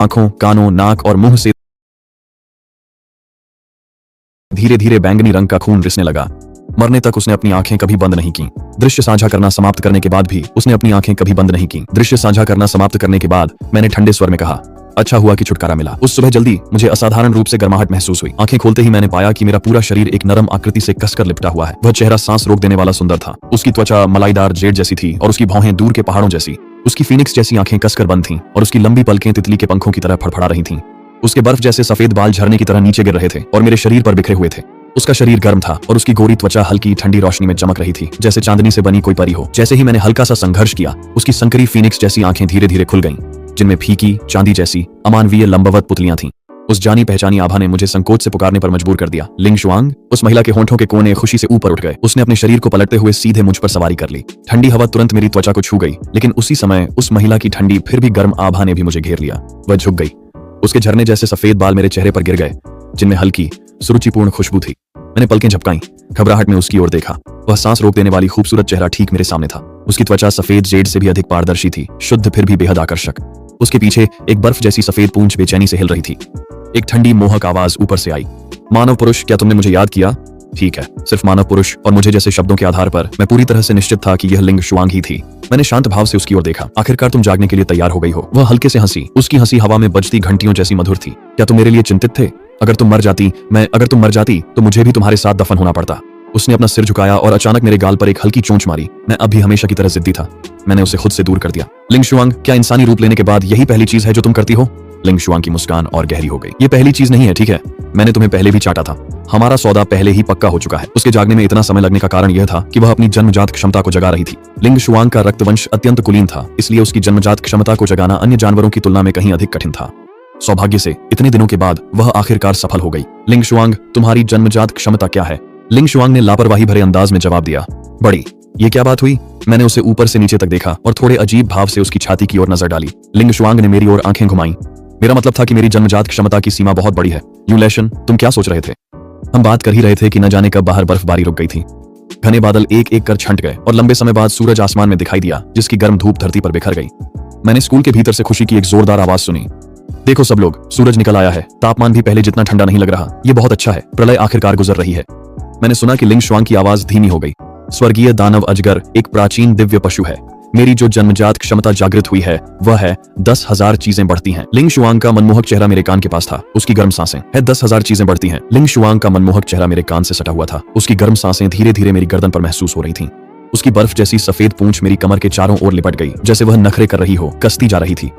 आंखों, कानों, नाक और मुंह से धीरे धीरे बैंगनी रंग का खून रिसने लगा। मरने तक उसने अपनी आंखें कभी बंद नहीं की। दृश्य साझा करना समाप्त करने के बाद भी उसने अपनी आंखें कभी बंद नहीं की। दृश्य साझा करना समाप्त करने के बाद मैंने ठंडे स्वर में कहा, अच्छा हुआ कि छुटकारा मिला। उस सुबह जल्दी मुझे असाधारण रूप से गर्माहट महसूस हुई। आंखें खोलते ही मैंने पाया कि मेरा पूरा शरीर एक नरम आकृति से कसकर लिपटा हुआ है। वह चेहरा सांस रोक देने वाला सुंदर था। उसकी त्वचा मलाईदार जेड जैसी थी और उसकी भौहें दूर के पहाड़ों जैसी। उसकी फीनिक्स जैसी आंखें कसकर बंद थीं और उसकी लंबी पलकें तितली के पंखों की तरह फड़फड़ा रही थीं। उसके बर्फ जैसे सफेद बाल झरने की तरह नीचे गिर रहे थे और मेरे शरीर पर बिखरे हुए थे। उसका शरीर गर्म था और उसकी गोरी त्वचा हल्की ठंडी रोशनी में चमक रही थी, जैसे चांदनी से बनी कोई परी हो। जैसे ही मैंने हल्का सा संघर्ष किया, उसकी संकरी फीनिक्स जैसी आंखें धीरे धीरे खुल गईं, जिनमें फीकी चांदी जैसी अमानवीय लंबवत पुतलियां थीं। उस जानी पहचानी आभा ने मुझे संकोच से पुकारने पर मजबूर कर दिया, लिंग शुआंग। उस महिला के होंठों के कोने खुशी से ऊपर उठ गए। उसने अपने शरीर को पलटते हुए सीधे मुझ पर सवारी कर ली। ठंडी हवा तुरंत मेरी त्वचा को छू गई, लेकिन उसी समय उस महिला की ठंडी फिर भी गर्म आभा ने भी मुझे घेर लिया। वह झुक गई। उसके झरने जैसे सफेद बाल मेरे चेहरे पर गिर गए, जिनमें हल्की सुरुचिपूर्ण खुशबू थी। मैंने पलकें झपकाईं, घबराहट में उसकी ओर देखा। वह सांस रोक देने वाली खूबसूरत चेहरा ठीक मेरे सामने था। उसकी त्वचा सफेद जेड से भी अधिक पारदर्शी थी, शुद्ध फिर भी बेहद आकर्षक। उसके पीछे एक बर्फ जैसी सफेद पूंछ बेचैनी से हिल रही थी। एक ठंडी मोहक आवाज ऊपर से आई, मानव पुरुष, क्या तुमने मुझे याद किया? ठीक है, सिर्फ मानव पुरुष और मुझे जैसे शब्दों के आधार पर मैं पूरी तरह से निश्चित था कि यह लिंग शुआंग ही थी। मैंने शांत भाव से उसकी ओर देखा। आखिरकार तुम जागने के लिए तैयार हो गई हो। वह हल्के से हंसी। उसकी हंसी हवा में बजती घंटियों जैसी मधुर थी। क्या तुम मेरे लिए चिंतित थे? अगर तुम मर जाती तो मुझे भी तुम्हारे साथ दफन होना पड़ता। उसने अपना सिर झुकाया और अचानक मेरे गाल पर एक हल्की चोंच मारी। मैं अब भी हमेशा की तरह जिद्दी था। मैंने उसे खुद से दूर कर दिया। लिंग शुआंग, क्या इंसानी रूप लेने के बाद यही पहली चीज है जो तुम करती हो? लिंग शुआंग की मुस्कान और गहरी हो गई। ये पहली चीज नहीं है, ठीक है? मैंने तुम्हें पहले भी चाटा था। हमारा सौदा पहले ही पक्का हो चुका है। उसके जागने में इतना समय लगने का कारण यह था कि वह अपनी जन्मजात क्षमता को जगा रही थी। लिंग शुआंग का रक्तवंश अत्यंत कुलीन था, इसलिए उसकी जन्मजात क्षमता को जगाना अन्य जानवरों की तुलना में कहीं अधिक कठिन था। सौभाग्य से इतने दिनों के बाद वह आखिरकार सफल हो गई। लिंग शुआंग, तुम्हारी जन्मजात क्षमता क्या है? लिंग शुआंग ने लापरवाही भरे अंदाज में जवाब दिया, बड़ी। ये क्या बात हुई? मैंने उसे ऊपर से नीचे तक देखा और थोड़े अजीब भाव से उसकी छाती की ओर नजर डाली। लिंग शुआंग ने मेरी ओर आंखें घुमाई। मेरा मतलब था कि मेरी जन्मजात क्षमता की सीमा बहुत बड़ी है। यूलेशन, तुम क्या सोच रहे थे? हम बात कर ही रहे थे कि न जाने कब बाहर बर्फबारी रुक गई थी। घने बादल एक एक कर छंट गए और लंबे समय बाद सूरज आसमान में दिखाई दिया, जिसकी गर्म धूप धरती पर बिखर गई। मैंने स्कूल के भीतर से खुशी की एक जोरदार आवाज सुनी, देखो सब लोग, सूरज निकल आया है। तापमान भी पहले जितना ठंडा नहीं लग रहा। ये बहुत अच्छा है। प्रलय आखिरकार गुजर रही है। मैंने सुना कि लिंग शुआंग की आवाज धीमी हो गई। स्वर्गीय दानव अजगर एक प्राचीन दिव्य पशु है। मेरी जो जन्मजात क्षमता जागृत हुई है वह है 10,000 चीजें बढ़ती हैं। लिंग शुआंग का मनमोहक चेहरा मेरे कान के पास था। उसकी गर्म सांसें है 10,000 चीजें बढ़ती हैं। लिंग शुआंग का मनमोहक चेहरा मेरे कान से सटा हुआ था। उसकी गर्म सांसें धीरे धीरे मेरी गर्दन पर महसूस हो रही थीं। उसकी बर्फ जैसी सफेद पूंछ मेरी कमर के चारों ओर लिपट गई, जैसे वह नखरे कर रही हो, कसती जा रही थी।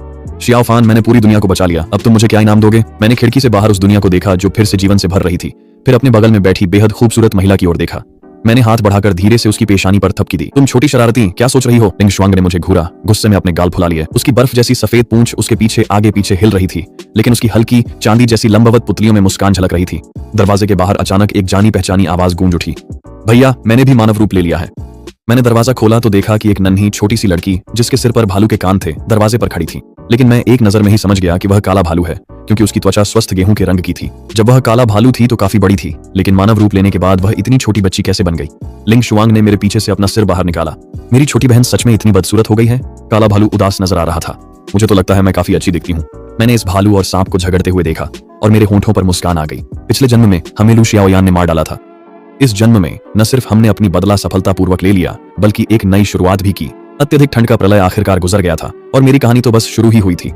शियाओ फान, मैंने पूरी दुनिया को बचा लिया। अब तुम मुझे क्या इनाम दोगे? मैंने खिड़की से बाहर उस दुनिया को देखा जो फिर से जीवन से भर रही थी। फिर अपने बगल में बैठी बेहद खूबसूरत महिला की ओर देखा। मैंने हाथ बढ़ाकर धीरे से उसकी पेशानी पर थपकी दी। तुम छोटी शरारती, क्या सोच रही हो? लिंग शुआंग ने मुझे घूरा, गुस्से में अपने गाल फुला लिए। उसकी बर्फ जैसी सफेद पूंछ उसके पीछे आगे पीछे हिल रही थी, लेकिन उसकी हल्की चांदी जैसी लंबवत पुतलियों में मुस्कान झलक रही थी। दरवाजे के बाहर अचानक एक जानी पहचानी आवाज गूंज उठी, भैया, मैंने भी मानव रूप ले लिया है। मैंने दरवाजा खोला तो देखा कि एक नन्ही छोटी सी लड़की जिसके सिर पर भालू के कान थे दरवाजे पर खड़ी थी। लेकिन मैं एक नजर में ही समझ गया कि वह काला भालू है, क्योंकि उसकी त्वचा स्वस्थ गेहूं के रंग की थी। जब वह काला भालू थी तो काफी बड़ी थी, लेकिन मानव रूप लेने के बाद वह इतनी छोटी बच्ची कैसे बन गई? लिंग शुआंग ने मेरे पीछे से अपना सिर बाहर निकाला। मेरी छोटी बहन सच में इतनी बदसूरत हो गई है? काला भालू उदास नजर आ रहा था। मुझे तो लगता है मैं काफी अच्छी दिखती हूँ। मैंने इस भालू और सांप को झगड़ते हुए देखा और मेरे होंठों पर मुस्कान आ गई। पिछले जन्म में हमें लू शियाओयान ने मार डाला था। इस जन्म में न सिर्फ हमने अपनी बदला सफलतापूर्वक ले लिया, बल्कि एक नई शुरुआत भी की। अत्यधिक ठंड का प्रलय आखिरकार गुजर गया था और मेरी कहानी तो बस शुरू ही हुई थी।